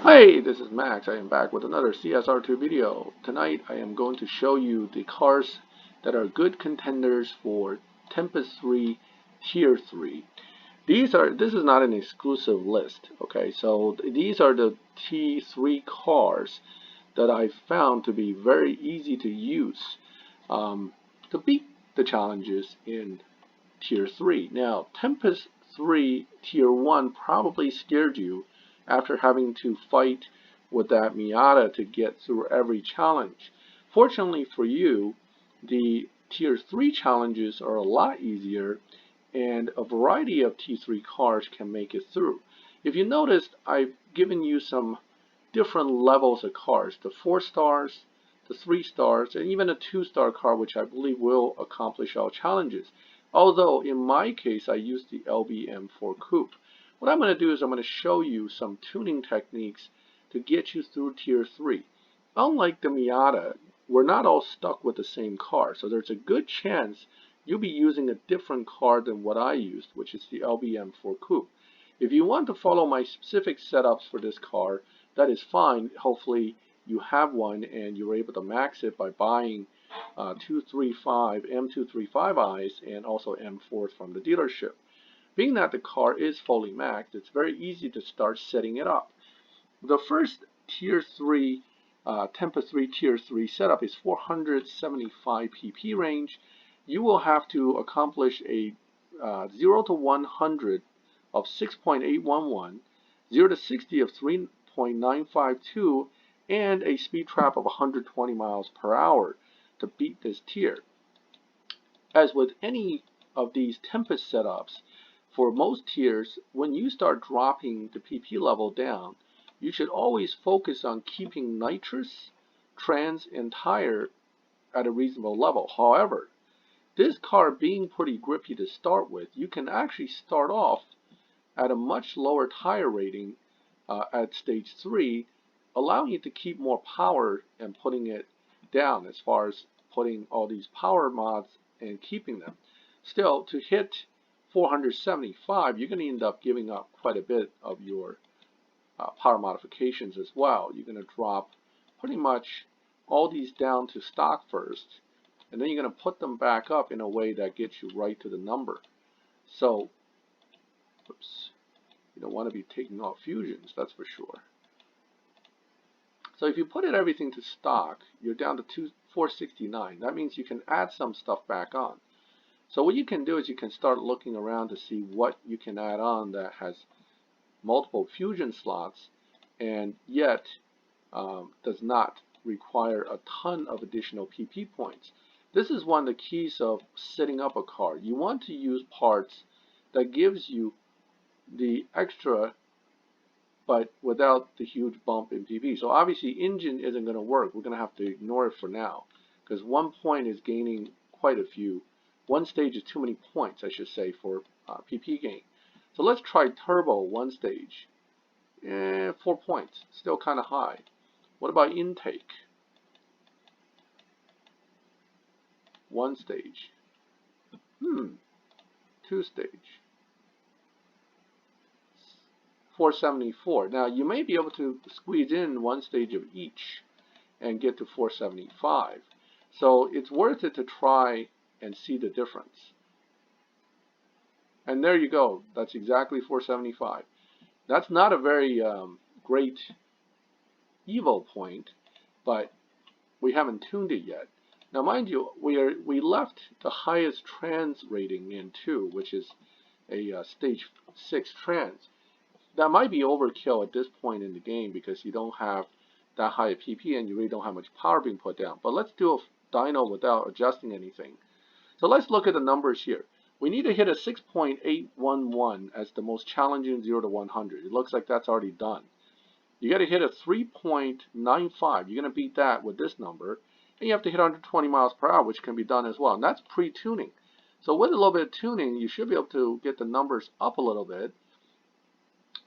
Hi, this is Max. I am back with another CSR2 video. Tonight I am going to show you the cars that are good contenders for Tempest 3 Tier 3. This is not an exclusive list, okay? So these are the T3 cars that I found to be very easy to use to beat the challenges in Tier 3. Now, Tempest 3 Tier 1 probably scared you after having to fight with that Miata to get through every challenge. Fortunately for you, the Tier 3 challenges are a lot easier and a variety of T3 cars can make it through. If you noticed, I've given you some different levels of cars, the 4 stars, the 3 stars, and even a 2-star car, which I believe will accomplish all challenges. Although in my case, I used the LBM4 Coupe. What I'm going to do is I'm going to show you some tuning techniques to get you through Tier 3. Unlike the Miata, we're not all stuck with the same car, so there's a good chance you'll be using a different car than what I used, which is the LBM4 Coupe. If you want to follow my specific setups for this car, that is fine. Hopefully you have one and you're able to max it by buying M235Is and also M4s from the dealership. Being that the car is fully maxed, it's very easy to start setting it up. The first Tier 3, Tempest 3 Tier 3 setup is 475 pp range. You will have to accomplish a 0 to 100 of 6.811, 0 to 60 of 3.952, and a speed trap of 120 miles per hour to beat this tier. As with any of these Tempest setups, for most tiers, when you start dropping the PP level down, you should always focus on keeping nitrous, trans, and tire at a reasonable level. However, this car being pretty grippy to start with, you can actually start off at a much lower tire rating at stage 3, allowing you to keep more power and putting it down as far as putting all these power mods and keeping them. Still, to hit 475, you're going to end up giving up quite a bit of your power modifications as well. You're going to drop pretty much all these down to stock first, and then you're going to put them back up in a way that gets you right to the number. So, oops, you don't want to be taking off fusions, that's for sure. So if you put everything to stock, you're down to 469. That means you can add some stuff back on. So what you can do is you can start looking around to see what you can add on that has multiple fusion slots and yet does not require a ton of additional PP points. This is one of the keys of setting up a car. You want to use parts that gives you the extra but without the huge bump in PP. So obviously engine isn't going to work. We're going to have to ignore it for now because 1 point is gaining quite a few. One stage is too many points, I should say, for PP gain. So let's try turbo 1 stage. 4 points, still kind of high. What about intake? 1 stage. 2 stage. 474. Now you may be able to squeeze in 1 stage of each and get to 475. So it's worth it to try and see the difference. And there you go. That's exactly 475. That's not a very great Evo point, but we haven't tuned it yet. Now mind you, we left the highest trans rating in too, which is a stage 6 trans. That might be overkill at this point in the game because you don't have that high a PP and you really don't have much power being put down. But let's do a dyno without adjusting anything. So let's look at the numbers here. We need to hit a 6.811 as the most challenging 0 to 100. It looks like that's already done. You got to hit a 3.95. You're going to beat that with this number. And you have to hit 120 miles per hour, which can be done as well. And that's pre-tuning. So with a little bit of tuning, you should be able to get the numbers up a little bit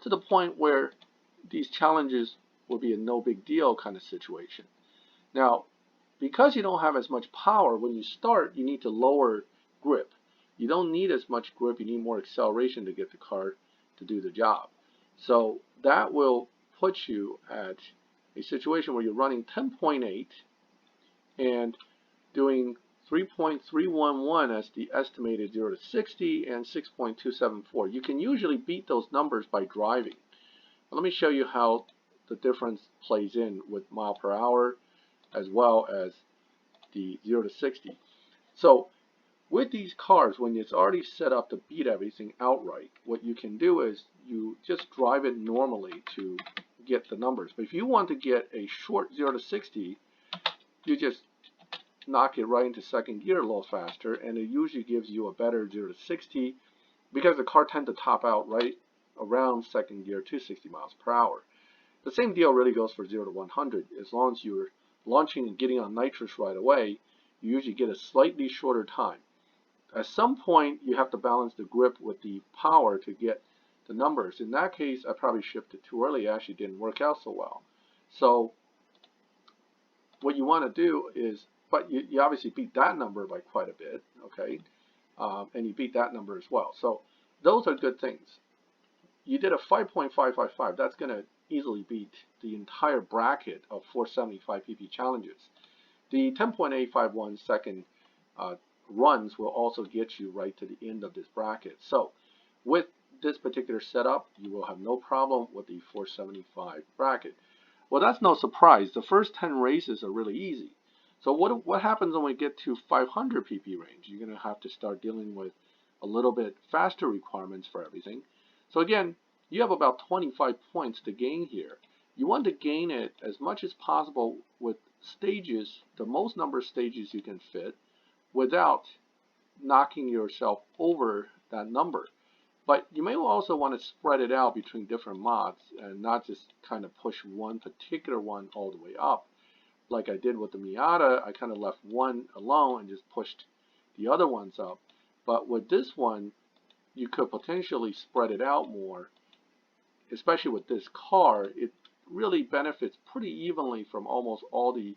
to the point where these challenges will be a no big deal kind of situation. Now, because you don't have as much power, when you start, you need to lower grip. You don't need as much grip, you need more acceleration to get the car to do the job. So that will put you at a situation where you're running 10.8 and doing 3.311 as the estimated 0 to 60 and 6.274. You can usually beat those numbers by driving. Let me show you how the difference plays in with mile per hour as well as the 0 to 60. So with these cars, when it's already set up to beat everything outright, what you can do is you just drive it normally to get the numbers. But if you want to get a short 0 to 60, you just knock it right into second gear a little faster, and it usually gives you a better 0 to 60 because the car tends to top out right around second gear, 260 miles per hour. The same deal really goes for 0 to 100. As long as you're launching and getting on nitrous right away, you usually get a slightly shorter time. At some point, you have to balance the grip with the power to get the numbers. In that case, I probably shifted too early. It actually didn't work out so well. So what you want to do is, but you obviously beat that number by quite a bit, okay? And you beat that number as well. So those are good things. You did a 5.555. That's going to easily beat the entire bracket of 475 pp challenges. The 10.851 second runs will also get you right to the end of this bracket. So with this particular setup, you will have no problem with the 475 bracket. Well, that's no surprise. The first 10 races are really easy. So what happens when we get to 500 pp range? You're going to have to start dealing with a little bit faster requirements for everything. So again, you have about 25 points to gain here. You want to gain it as much as possible with stages, the most number of stages you can fit, without knocking yourself over that number. But you may also want to spread it out between different mods and not just kind of push one particular one all the way up. Like I did with the Miata, I kind of left one alone and just pushed the other ones up. But with this one, you could potentially spread it out more, especially with this car. It really benefits pretty evenly from almost all the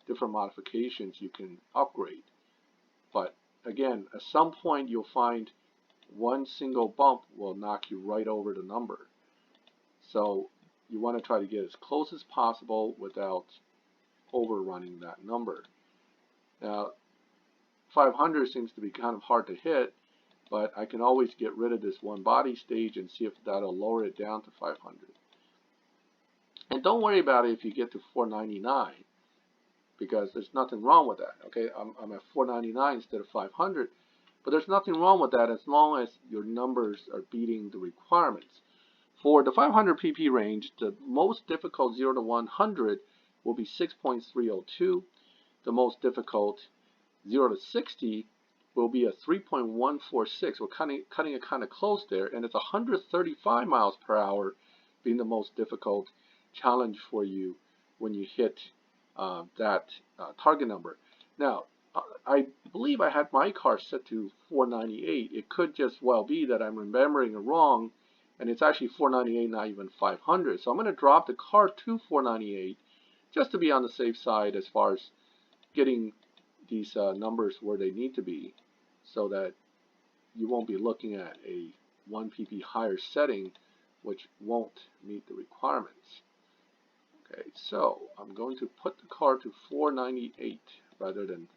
different modifications you can upgrade. But again, at some point you'll find one single bump will knock you right over the number. So you want to try to get as close as possible without overrunning that number. Now, 500 seems to be kind of hard to hit, but I can always get rid of this one body stage and see if that'll lower it down to 500. And don't worry about it if you get to 499, because there's nothing wrong with that. Okay, I'm at 499 instead of 500, but there's nothing wrong with that as long as your numbers are beating the requirements. For the 500 pp range, the most difficult 0 to 100 will be 6.302. The most difficult 0 to 60 will be a 3.146. We're cutting it kind of close there, and it's 135 miles per hour being the most difficult challenge for you when you hit that target number. Now, I believe I had my car set to 498. It could just well be that I'm remembering it wrong, and it's actually 498, not even 500. So I'm going to drop the car to 498 just to be on the safe side as far as getting these numbers where they need to be, so that you won't be looking at a 1 pp higher setting which won't meet the requirements. Okay, so I'm going to put the car to 498 rather than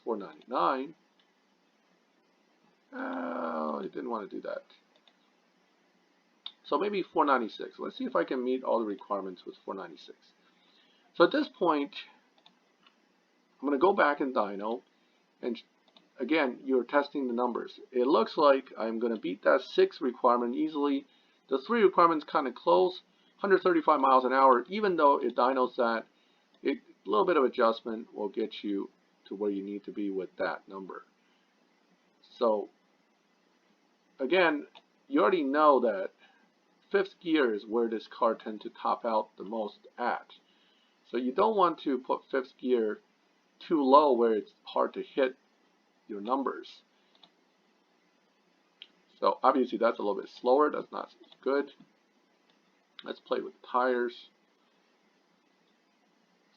499. I didn't want to do that. So maybe 496. Let's see if I can meet all the requirements with 496. So at this point, I'm going to go back in dyno, and again, you're testing the numbers. It looks like I'm going to beat that 6 requirement easily. The 3 requirements kind of close, 135 miles an hour, even though it dynos that. A little bit of adjustment will get you to where you need to be with that number. So again, you already know that 5th gear is where this car tends to top out the most at. So you don't want to put 5th gear too low where it's hard to hit your numbers. So obviously that's a little bit slower. That's not good. Let's play with the tires.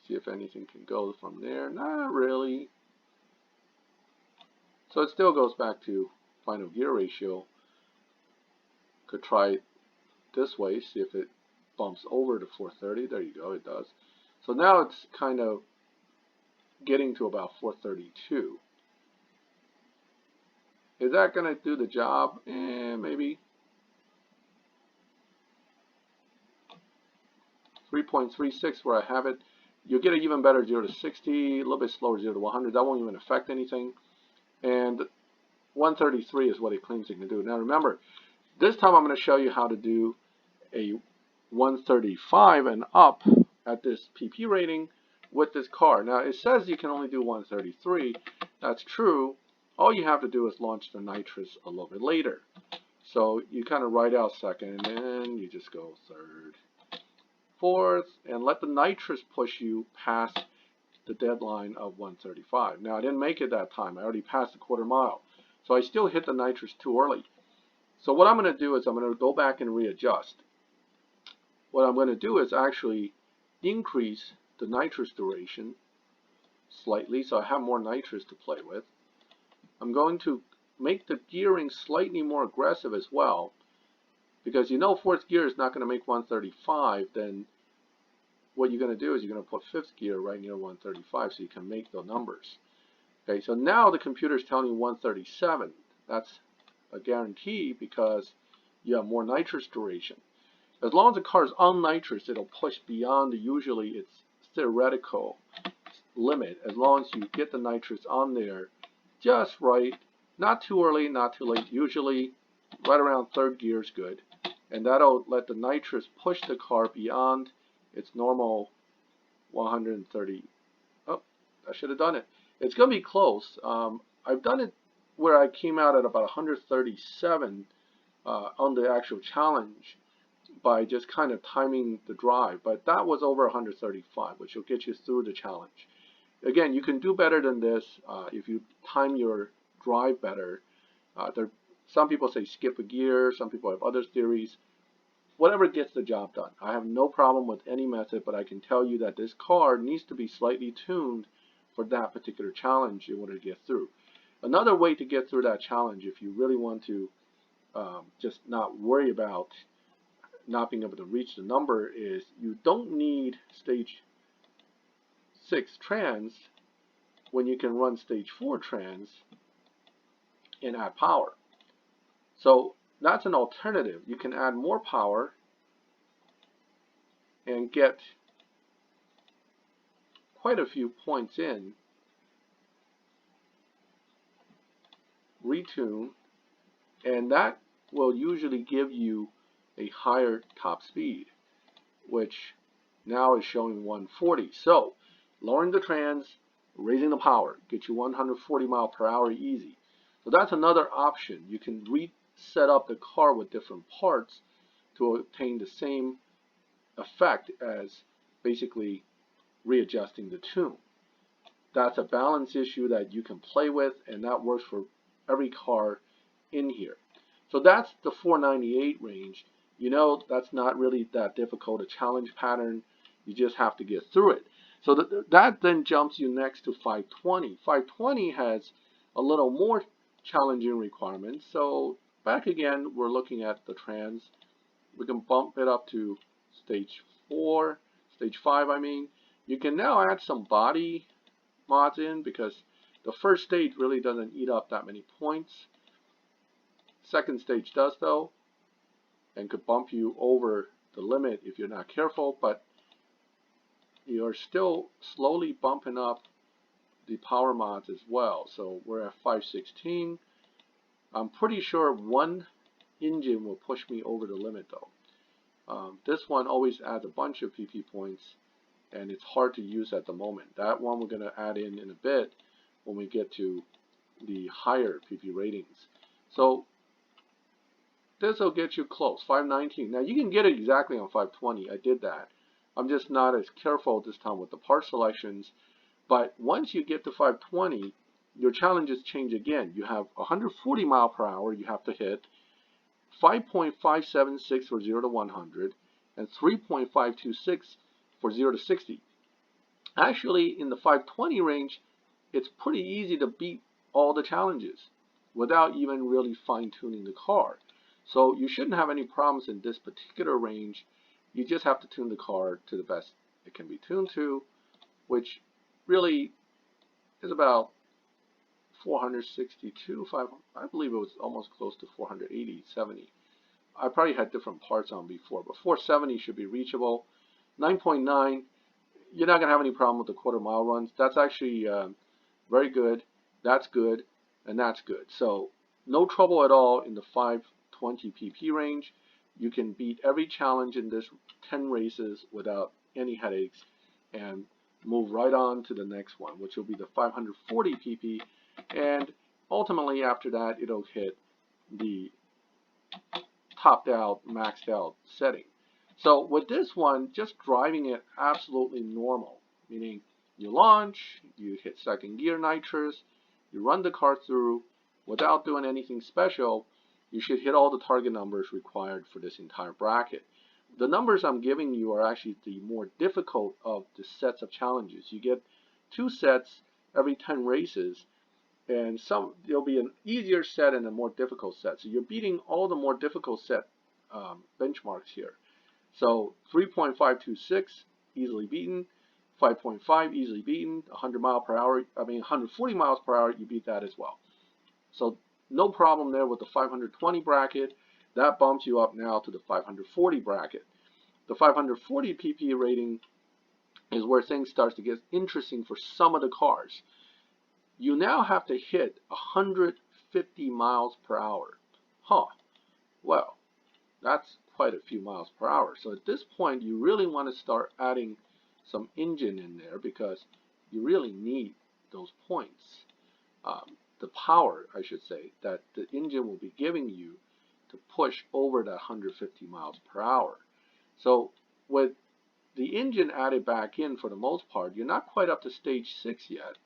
See if anything can go from there. Not really. So it still goes back to final gear ratio. Could try it this way, see if it bumps over to 430. There you go, it does. So now it's kind of getting to about 432. Is that going to do the job? Maybe. 3.36 where I have it. You'll get an even better 0 to 60, a little bit slower 0 to 100. That won't even affect anything. And 133 is what it claims it can do. Now remember, this time I'm going to show you how to do a 135 and up at this PP rating with this car. Now it says you can only do 133. That's true. All you have to do is launch the nitrous a little bit later. So you kind of write out second, and then you just go third, fourth, and let the nitrous push you past the deadline of 135. Now I didn't make it that time. I already passed the quarter mile. So I still hit the nitrous too early. So what I'm going to do is I'm going to go back and readjust. What I'm going to do is actually increase the nitrous duration slightly so I have more nitrous to play with. I'm going to make the gearing slightly more aggressive as well, because you know fourth gear is not going to make 135. Then what you're going to do is you're going to put fifth gear right near 135 so you can make the numbers. Okay, so now the computer is telling you 137. That's a guarantee because you have more nitrous duration. As long as the car is on nitrous, it'll push beyond usually its theoretical limit, as long as you get the nitrous on there just right, not too early, not too late. Usually right around third gear is good, and that'll let the nitrous push the car beyond its normal 130. Oh, I should have done it. It's going to be close. I've done it where I came out at about 137 on the actual challenge by just kind of timing the drive, but that was over 135, which will get you through the challenge. Again, you can do better than this if you time your drive better. Some people say skip a gear, some people have other theories. Whatever gets the job done. I have no problem with any method, but I can tell you that this car needs to be slightly tuned for that particular challenge in order to get through. Another way to get through that challenge, if you really want to just not worry about not being able to reach the number, is you don't need stage 6 trans when you can run stage 4 trans and add power. So that's an alternative. You can add more power and get quite a few points in, retune, and that will usually give you a higher top speed, which now is showing 140. So lowering the trans, raising the power, get you 140 miles per hour easy. So that's another option. You can reset up the car with different parts to obtain the same effect as basically readjusting the tune. That's a balance issue that you can play with, and that works for every car in here. So that's the 498 range. You know, that's not really that difficult a challenge pattern. You just have to get through it. So that then jumps you next to 520. 520 has a little more challenging requirements. So back again, we're looking at the trans. We can bump it up to stage 4, stage 5 I mean. You can now add some body mods in because the first stage really doesn't eat up that many points. Second stage does though, and could bump you over the limit if you're not careful, but you're still slowly bumping up the power mods as well. So we're at 516. I'm pretty sure one engine will push me over the limit though. This one always adds a bunch of PP points, and it's hard to use at the moment. That one we're going to add in a bit when we get to the higher PP ratings. So this will get you close, 519. Now you can get it exactly on 520. I did that. I'm just not as careful this time with the part selections. But once you get to 520, your challenges change again. You have 140 miles per hour you have to hit, 5.576 for 0 to 100, and 3.526 for 0 to 60. Actually, in the 520 range, it's pretty easy to beat all the challenges without even really fine-tuning the car. So you shouldn't have any problems in this particular range You just have to tune the car to the best it can be tuned to, which really is about 462, I believe it was almost close to 480, 70. I probably had different parts on before, but 470 should be reachable. 9.9, you're not going to have any problem with the quarter mile runs. That's actually very good. That's good, and that's good. So no trouble at all in the 520 pp range. You can beat every challenge in this 10 races without any headaches and move right on to the next one, which will be the 540 pp. And ultimately after that, it'll hit the topped out, maxed out setting. So with this one, just driving it absolutely normal, meaning you launch, you hit second gear nitrous, you run the car through without doing anything special, you should hit all the target numbers required for this entire bracket. The numbers I'm giving you are actually the more difficult of the sets of challenges. You get 2 sets every 10 races, and there'll be an easier set and a more difficult set. So you're beating all the more difficult set benchmarks here. So 3.526 easily beaten, 5.5 easily beaten, 140 miles per hour, you beat that as well. So no problem there with the 520 bracket. That bumps you up now to the 540 bracket. The 540 pp rating is where things start to get interesting for some of the cars. You now have to hit 150 miles per hour. Well, that's quite a few miles per hour. So at this point, you really want to start adding some engine in there because you really need those points. The power, I should say, that the engine will be giving you to push over that 150 miles per hour. So with the engine added back in for the most part, you're not quite up to stage 6 yet,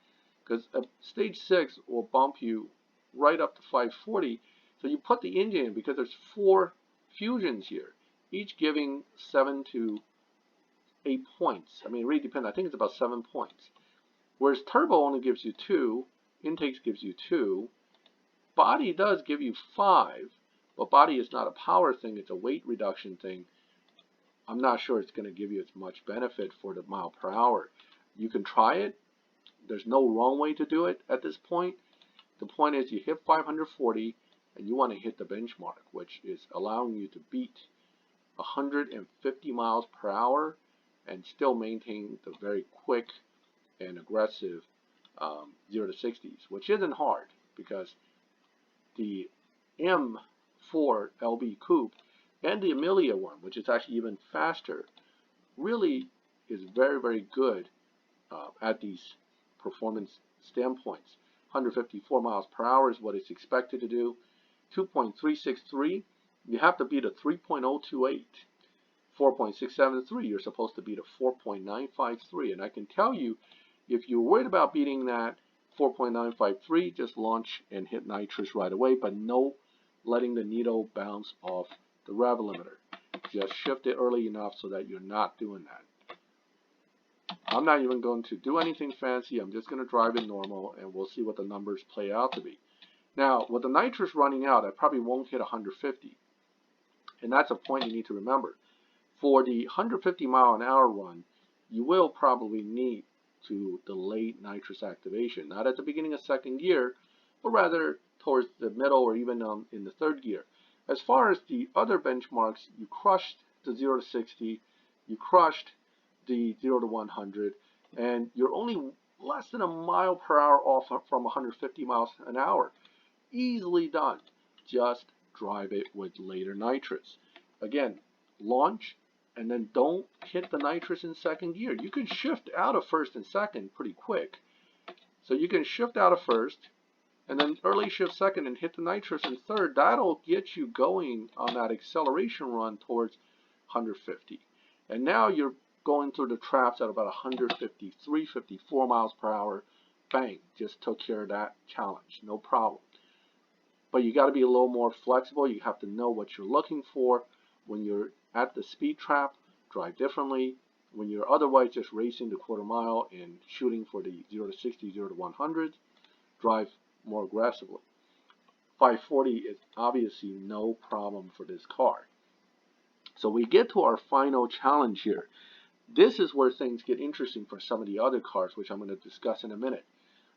because stage 6 will bump you right up to 540. So you put the engine in because there's 4 fusions here, each giving 7 to 8 points. I mean, it really depends. I think it's about 7 points. Whereas turbo only gives you 2, intakes gives you 2, body does give you 5, but body is not a power thing, it's a weight reduction thing. I'm not sure it's going to give you as much benefit for the mile per hour. You can try it. There's no wrong way to do it at this point. The point is you hit 540 and you want to hit the benchmark, which is allowing you to beat 150 miles per hour and still maintain the very quick and aggressive 0 to 60s, which isn't hard because the M4 LB Coupe and the Amelia one, which is actually even faster, really is very, very good at these performance standpoints. 154 miles per hour is what it's expected to do. 2.363, you have to beat a 3.028. 4.673, you're supposed to beat a 4.953. And I can tell you, if you're worried about beating that 4.953, just launch and hit nitrous right away, but no letting the needle bounce off the rev limiter. Just shift it early enough so that you're not doing that. I'm not even going to do anything fancy. I'm just going to drive it normal, and we'll see what the numbers play out to be. Now, with the nitrous running out, I probably won't hit 150. And that's a point you need to remember. For the 150 mile an hour run, you will probably need to delay nitrous activation. Not at the beginning of second gear, but rather towards the middle or even in the third gear. As far as the other benchmarks, you crushed the 0 to 60, you crushed the 0 to 100, and you're only less than a mile per hour off from 150 miles an hour. Easily done. Just drive it with later nitrous. Again, launch and then don't hit the nitrous in second gear. You can shift out of first and second pretty quick. So you can shift out of first and then early shift second and hit the nitrous in third. That'll get you going on that acceleration run towards 150. And now you're going through the traps at about 153, 54 miles per hour. Bang, just took care of that challenge, no problem. But you got to be a little more flexible. You have to know what you're looking for. When you're at the speed trap, drive differently. When you're otherwise just racing the quarter mile and shooting for the 0 to 60, 0 to 100, drive more aggressively. 540 is obviously no problem for this car. So we get to our final challenge here. This is where things get interesting for some of the other cars, which I'm going to discuss in a minute.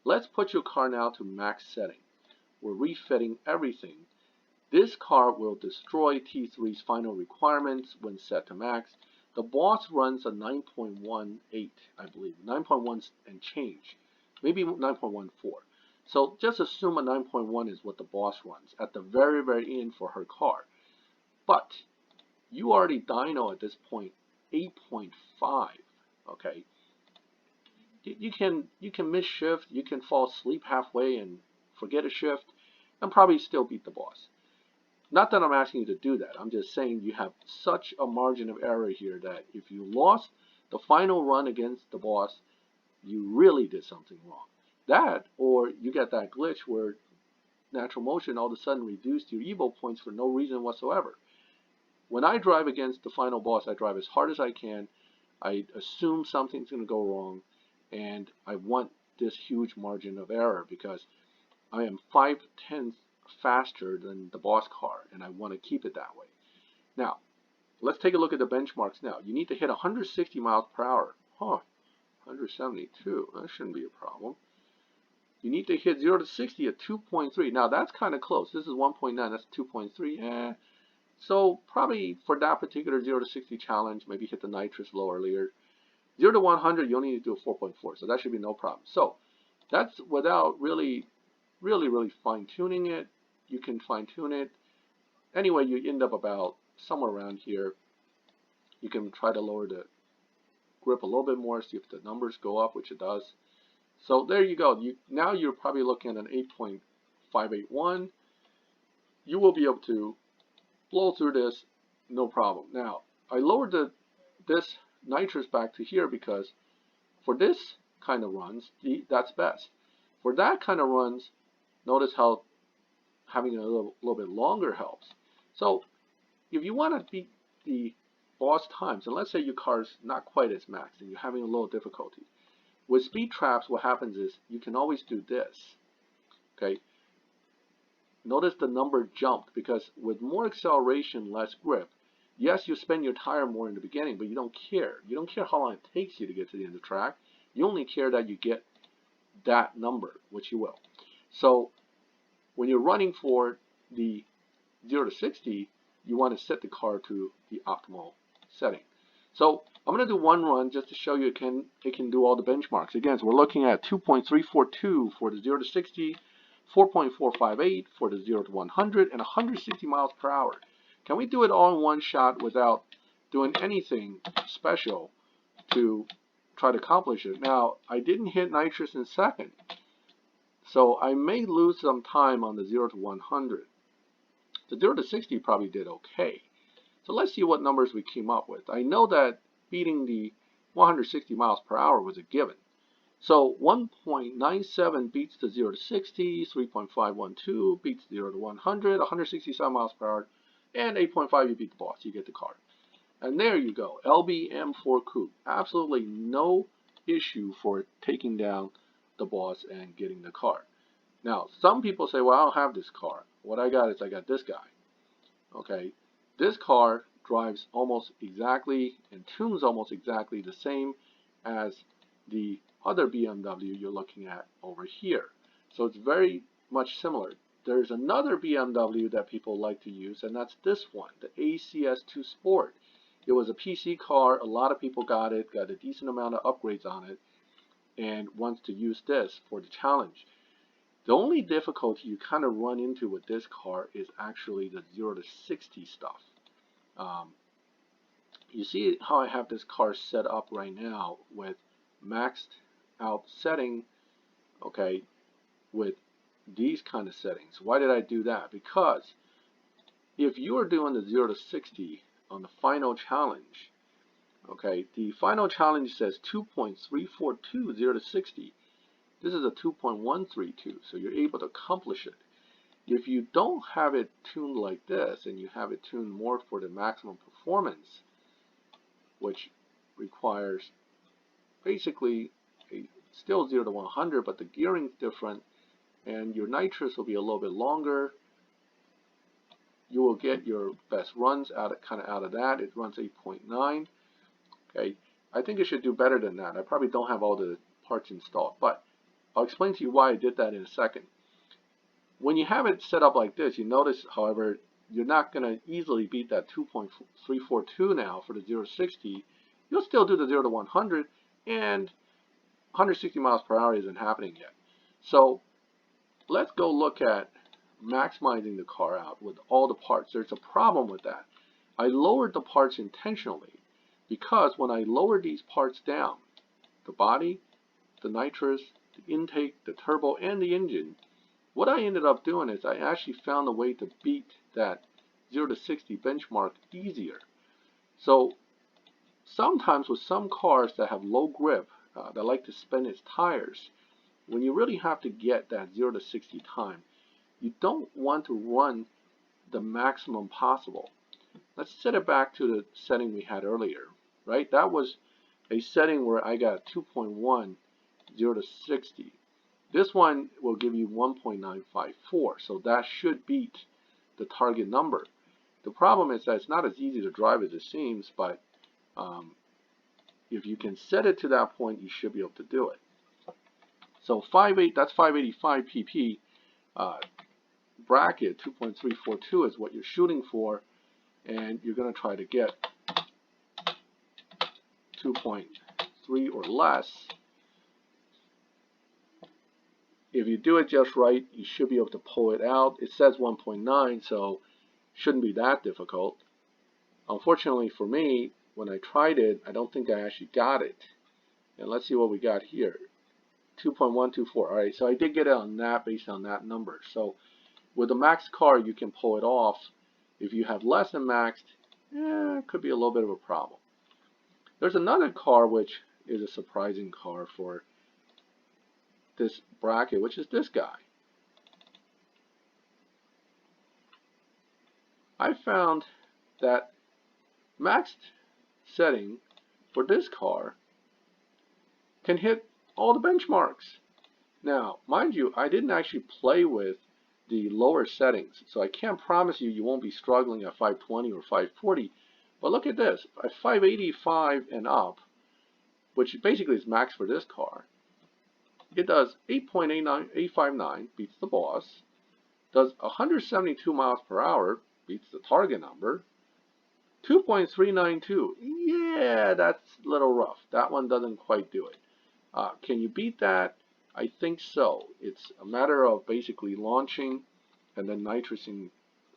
Let's put your car now to max setting. We're refitting everything. This car will destroy T3's final requirements when set to max. The boss runs a 9.18, I believe, 9.1 and change, maybe 9.14. So just assume a 9.1 is what the boss runs at the very, very end for her car. But you already dyno at this point 8.5. Okay, you can miss shift, you can fall asleep halfway and forget a shift, and probably still beat the boss. Not that I'm asking you to do that. I'm just saying you have such a margin of error here that if you lost the final run against the boss, you really did something wrong. That, or you get that glitch where natural motion all of a sudden reduced your Evo points for no reason whatsoever. When I drive against the final boss, I drive as hard as I can. I assume something's going to go wrong, and I want this huge margin of error because I am 5/10 faster than the boss car, and I want to keep it that way. Now, let's take a look at the benchmarks now. You need to hit 160 miles per hour. 172. That shouldn't be a problem. You need to hit 0 to 60 at 2.3. Now, that's kind of close. This is 1.9. That's 2.3. So probably for that particular 0 to 60 challenge, maybe hit the nitrous low earlier. 0 to 100, you only need to do a 4.4. So that should be no problem. So that's without really fine-tuning it. You can fine-tune it. Anyway, you end up about somewhere around here. You can try to lower the grip a little bit more, see if the numbers go up, which it does. So there you go. Now you're probably looking at an 8.581. You will be able to blow through this no problem. Now, I lowered this nitrous back to here because for this kind of runs, that's best. For that kind of runs, notice how having a little bit longer helps. So if you want to beat the boss times, and let's say your car's not quite as maxed and you're having a little difficulty, with speed traps what happens is you can always do this. Okay, notice the number jumped because with more acceleration, less grip, yes, you spend your tire more in the beginning, but you don't care. You don't care how long it takes you to get to the end of the track. You only care that you get that number, which you will. So when you're running for the 0 to 60, you want to set the car to the optimal setting. So I'm going to do one run just to show you it can do all the benchmarks. Again, so we're looking at 2.342 for the 0 to 60, 4.458 for the 0 to 100, and 160 miles per hour. Can we do it all in one shot without doing anything special to try to accomplish it? Now, I didn't hit nitrous in second, so I may lose some time on the 0 to 100. The 0 to 60 probably did okay. So let's see what numbers we came up with. I know that beating the 160 miles per hour was a given. So 1.97 beats the 0 to 60, 3.512 beats 0 to 100, 167 miles per hour, and 8.5 you beat the boss, you get the car. And there you go, LBM4 Coupe. Absolutely no issue for taking down the boss and getting the car. Now, some people say, well, I don't have this car. What I got is I got this guy. Okay, this car drives almost exactly and tunes almost exactly the same as the other BMW you're looking at over here. So it's very much similar. There's another BMW that people like to use, and that's this one, the CS2 Sport. It was a PC car. A lot of people got it, got a decent amount of upgrades on it, and wants to use this for the challenge. The only difficulty you kind of run into with this car is actually the 0 to 60 stuff. You see how I have this car set up right now with maxed out setting, okay, with these kind of settings. Why did I do that? Because if you are doing the 0 to 60 on the final challenge, okay, the final challenge says 2.342 0 to 60. This is a 2.132, so you're able to accomplish it. If you don't have it tuned like this, and you have it tuned more for the maximum performance, which requires basically still 0 to 100, but the gearing's different, and your nitrous will be a little bit longer. you will get your best runs out of that. It runs 8.9. Okay, I think it should do better than that. I probably don't have all the parts installed, but I'll explain to you why I did that in a second. When you have it set up like this, you notice, however, you're not going to easily beat that 2.342 now for the 0 to 60. You'll still do the 0 to 100, and 160 miles per hour isn't happening yet. So let's go look at maximizing the car out with all the parts. There's a problem with that. I lowered the parts intentionally because when I lowered these parts down, the body, the nitrous, the intake, the turbo, and the engine, what I ended up doing is I actually found a way to beat that 0 to 60 benchmark easier. So sometimes with some cars that have low grip, that like to spin its tires, when you really have to get that 0 to 60 time, you don't want to run the maximum possible. Let's set it back to the setting we had earlier, right? That was a setting where I got 2.1 0 to 60. This one will give you 1.954, so that should beat the target number. The problem is that it's not as easy to drive as it seems, but if you can set it to that point, you should be able to do it. So that's 585 pp bracket. 2.342 is what you're shooting for, and you're going to try to get 2.3 or less. If you do it just right, you should be able to pull it out. It says 1.9, so shouldn't be that difficult. Unfortunately for me, when I tried it, I don't think I actually got it. And let's see what we got here. 2.124. Alright, so I did get it on that based on that number. So with a max car, you can pull it off. If you have less than maxed, it could be a little bit of a problem. There's another car which is a surprising car for this bracket, which is this guy. I found that maxed setting for this car can hit all the benchmarks. Now, mind you, I didn't actually play with the lower settings, so I can't promise you won't be struggling at 520 or 540. But look at this, at 585 and up, which basically is max for this car, it does 8.859, beats the boss, does 172 miles per hour, beats the target number, 2.392, yeah, that's a little rough. That one doesn't quite do it. Can you beat that? I think so. It's a matter of basically launching and then nitrosing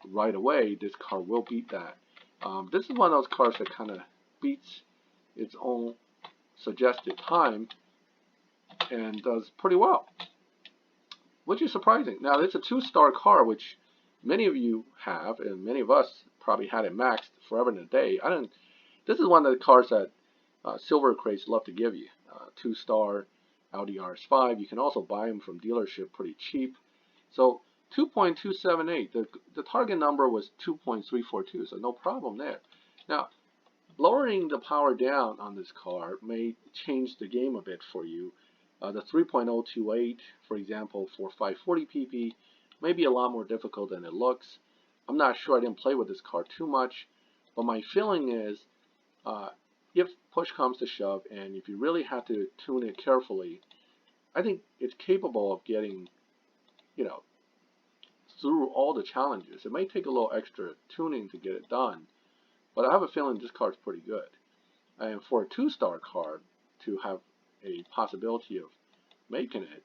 right away. This car will beat that. This is one of those cars that kind of beats its own suggested time and does pretty well, which is surprising. Now, it's a 2-star car, which many of you have, and many of us probably had it maxed forever and a day. This is one of the cars that silver crates love to give you. 2-star Audi RS5. You can also buy them from dealership pretty cheap. So 2.278. The target number was 2.342, so no problem there. Now, lowering the power down on this car may change the game a bit for you. The 3.028, for example, for 540 pp, may be a lot more difficult than it looks. I'm not sure. I didn't play with this car too much, but my feeling is if push comes to shove and if you really have to tune it carefully, I think it's capable of getting, through all the challenges. It may take a little extra tuning to get it done, but I have a feeling this car is pretty good. And for a 2-star car to have a possibility of making it,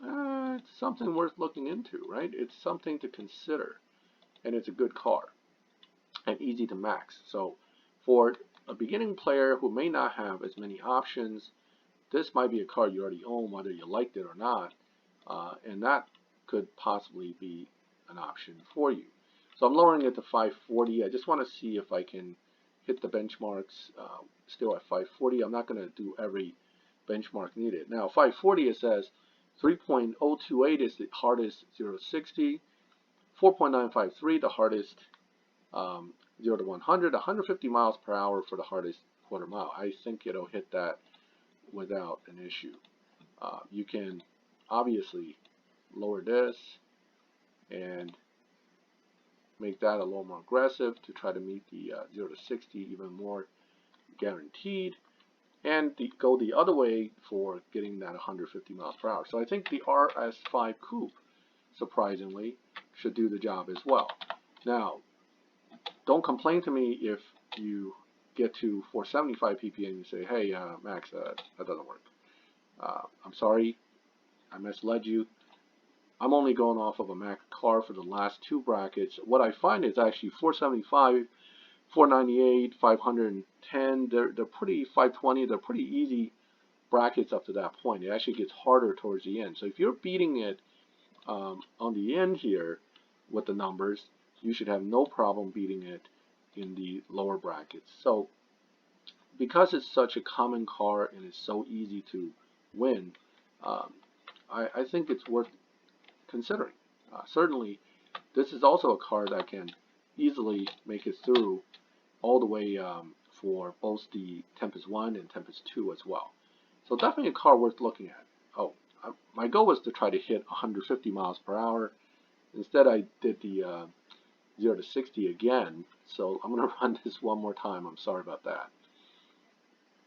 it's something worth looking into, right? It's something to consider, and it's a good car and easy to max. So for a beginning player who may not have as many options, this might be a car you already own, whether you liked it or not, and that could possibly be an option for you. So I'm lowering it to 540. I just want to see if I can hit the benchmarks still at 540. I'm not going to do every benchmark needed. Now 540, it says 3.028 is the hardest 0 to 60, 4.953 the hardest 0 to 100, 150 miles per hour for the hardest quarter mile. I think it'll hit that without an issue. You can obviously lower this and make that a little more aggressive to try to meet the 0 to 60 even more guaranteed, and go the other way for getting that 150 miles per hour. So I think the RS5 Coupe, surprisingly, should do the job as well. Now, don't complain to me if you get to 475 ppm and you say, hey, Max, that doesn't work. I'm sorry, I misled you. I'm only going off of a Mac car for the last two brackets. What I find is actually 475, 498, 510, they're pretty, 520, they're pretty easy brackets up to that point. It actually gets harder towards the end. So if you're beating it on the end here with the numbers, you should have no problem beating it in the lower brackets. So because it's such a common car and it's so easy to win, I think it's worth considering. Certainly, this is also a car that can easily make it through all the way for both the Tempest 1 and Tempest 2 as well. So definitely a car worth looking at. Oh, my goal was to try to hit 150 miles per hour. Instead, I did the 0 to 60 again. So I'm going to run this one more time. I'm sorry about that.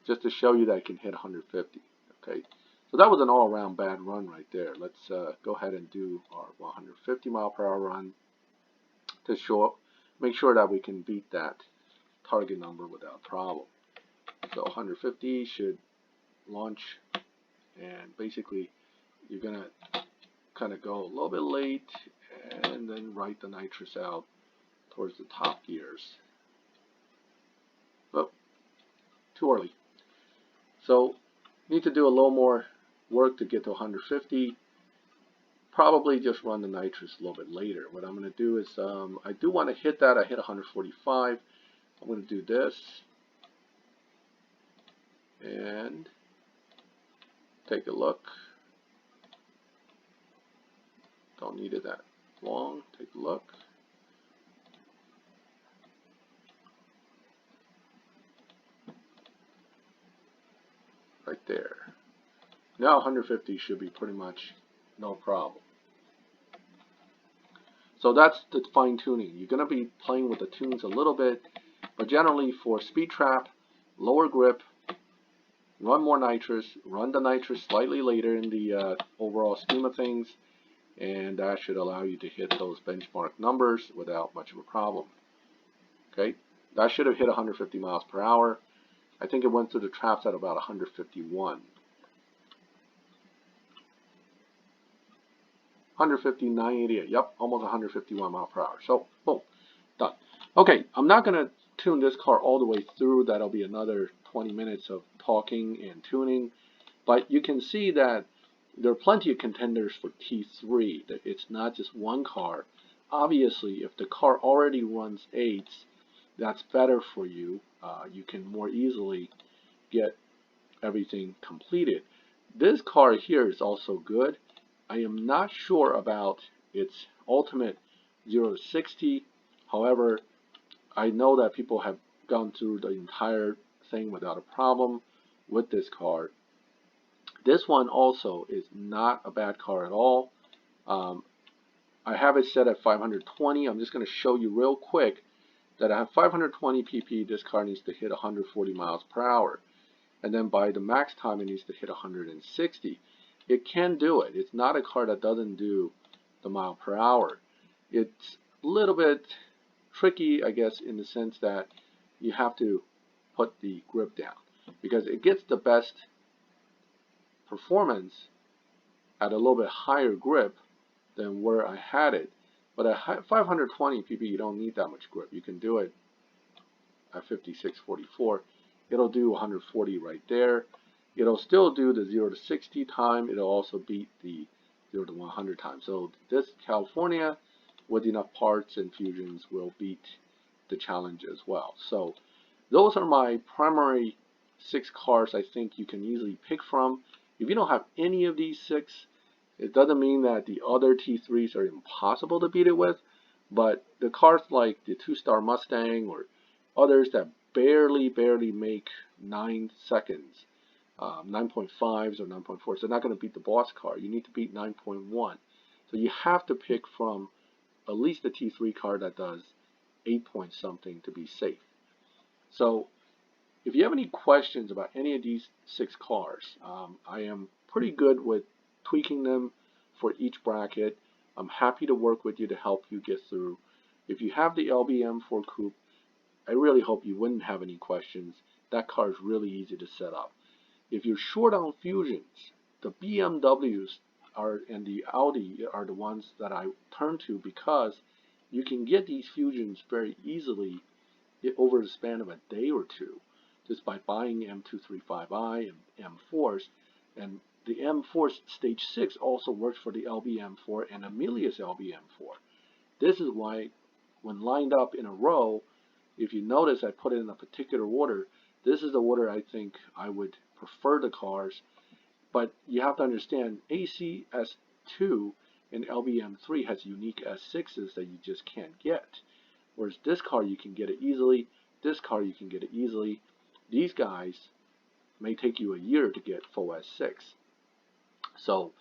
Just to show you that I can hit 150. Okay. So that was an all-around bad run right there. Let's go ahead and do our 150 mile per hour run to make sure that we can beat that target number without problem. So 150 should launch, and basically you're gonna kind of go a little bit late and then write the nitrous out towards the top gears. Oh, too early. So need to do a little more work to get to 150. Probably just run the nitrous a little bit later. What I'm going to do is I do want to hit that. I hit 145. I'm going to do this and take a look. Don't need it that long. Take a look. Right there. Now 150 should be pretty much no problem. So that's the fine tuning. You're going to be playing with the tunes a little bit, but generally for speed trap, lower grip, run more nitrous, run the nitrous slightly later in the overall scheme of things, and that should allow you to hit those benchmark numbers without much of a problem. Okay, that should have hit 150 miles per hour. I think it went through the traps at about 151. 159.88. Yep, almost 151 miles per hour. So, boom, done. Okay, I'm not going to tune this car all the way through. That'll be another 20 minutes of talking and tuning. But you can see that there are plenty of contenders for T3. It's not just one car. Obviously, if the car already runs 8s, that's better for you. You can more easily get everything completed. This car here is also good. I am not sure about its ultimate 0 to 60. However, I know that people have gone through the entire thing without a problem with this car. This one also is not a bad car at all. I have it set at 520. I'm just going to show you real quick that I have 520 pp. This car needs to hit 140 miles per hour. And then by the max time, it needs to hit 160. It can do it. It's not a car that doesn't do the mile per hour. It's a little bit tricky, I guess, in the sense that you have to put the grip down, because it gets the best performance at a little bit higher grip than where I had it. But at 520 pp, you don't need that much grip. You can do it at 56.44. It'll do 140 right there. It'll still do the 0 to 60 time. It'll also beat the 0 to 100 time. So this California, with enough parts and fusions, will beat the challenge as well. So those are my primary 6 cars I think you can easily pick from. If you don't have any of these 6, it doesn't mean that the other T3s are impossible to beat it with, but the cars like the 2-star Mustang or others that barely make 9 seconds, 9.5s or 9.4s, they're not going to beat the boss car. You need to beat 9.1. So you have to pick from at least the T3 car that does 8 point something to be safe. So if you have any questions about any of these 6 cars, I am pretty good with tweaking them for each bracket. I'm happy to work with you to help you get through. If you have the LBM4 Coupe, I really hope you wouldn't have any questions. That car is really easy to set up. If you're short on fusions, the BMWs and the Audi are the ones that I turn to, because you can get these fusions very easily over the span of a day or two, just by buying M235i and M4s. And the M4 Stage 6 also works for the LBM4 and Amelia's LBM4. This is why, when lined up in a row, if you notice I put it in a particular order, this is the order I think I would prefer the cars. But you have to understand, ACS2 and LBM3 has unique S6s that you just can't get. Whereas this car, you can get it easily. This car, you can get it easily. These guys may take you a year to get full S6. So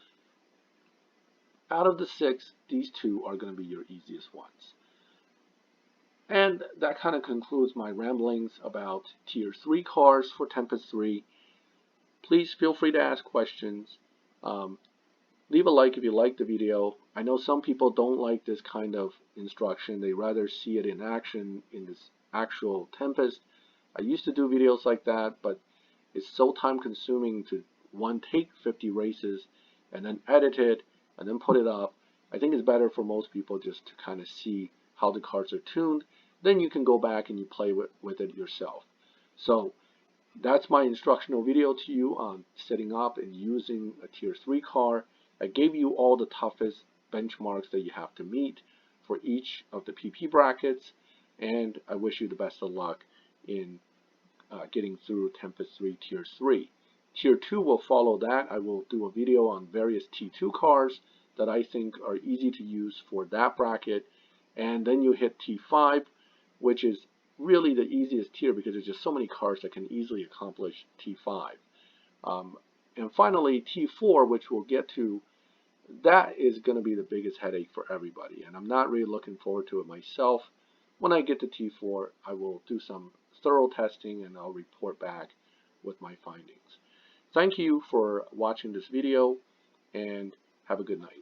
out of the 6, these 2 are going to be your easiest ones. And that kind of concludes my ramblings about Tier 3 cars for Tempest 3. Please feel free to ask questions. Leave a like if you like the video. I know some people don't like this kind of instruction. They rather see it in action in this actual Tempest. I used to do videos like that, but it's so time consuming to take 50 races and then edit it and then put it up. I think it's better for most people just to kind of see how the cars are tuned. Then you can go back and you play with it yourself. So that's my instructional video to you on setting up and using a Tier 3 car. I gave you all the toughest benchmarks that you have to meet for each of the PP brackets, and I wish you the best of luck in getting through Tempest 3 Tier 3. Tier 2 will follow that. I will do a video on various T2 cars that I think are easy to use for that bracket, and then you hit T5, which is really the easiest tier because there's just so many cars that can easily accomplish T5. And finally, T4, which we'll get to, that is going to be the biggest headache for everybody, and I'm not really looking forward to it myself. When I get to T4, I will do some thorough testing and I'll report back with my findings. Thank you for watching this video, and have a good night.